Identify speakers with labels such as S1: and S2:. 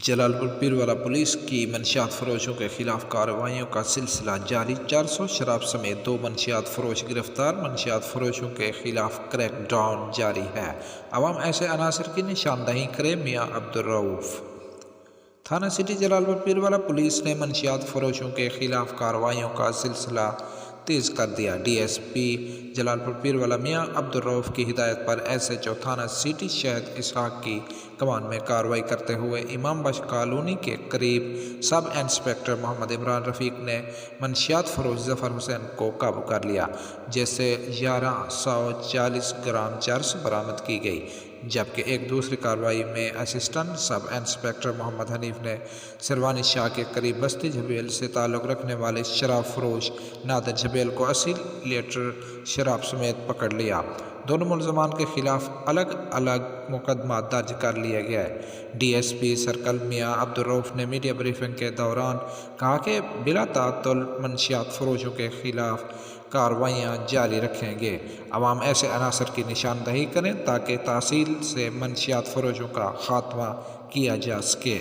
S1: جلال پور پیروالا پولیس کی منشیات فروشوں کے خلاف کارروائیوں کا سلسلہ جاری 400 شراب سمیت 2 منشیات فروش گرفتار منشیات فروشوں کے خلاف کریک ڈاؤن جاری ہے عوام ایسے عناصر کی نشاندہی کرے میاں عبدالرؤف تھانہ سٹی جلال پور پیروالا پولیس نے منشیات فروشوں کے خلاف کارروائیوں کا سلسلہ تیز کر دیا ڈی ایس پی جلال پور پیروالا میاں عبدالرؤف کی ہدایت پر ایس ایچ او تھانہ سٹی شہد اسحاق کی کمان میں کارروائی کرتے ہوئے امام بخش کالونی کے قریب سب انسپکٹر محمد عمران رفیق نے منشیات فروش ظفر حسین کو قابو کر لیا جس سے 1140 گرام چرس برآمد کی گئی جبکہ ایک دوسری کارروائی میں اسسٹنٹ سب انسپکٹر محمد حنیف نے سروانی شاہ کے قریب بستی جھبیل سے تعلق رکھنے والے شراب فروش نادر جھبیل کو 80 لیٹر شراب سمیت پکڑ لیا دونوں ملزمان کے خلاف الگ الگ مقدمات درج کر لیا گیا ہے ڈی ایس پی سرکل میاں عبدالرؤف نے میڈیا بریفنگ کے دوران کہا کہ بلا تعطل منشیات فروشوں کے خلاف کارروائیاں جاری رکھیں گے عوام ایسے عناصر کی نشاندہی کریں تاکہ تحصیل سے منشیات فروشوں کا خاتمہ کیا جا سکے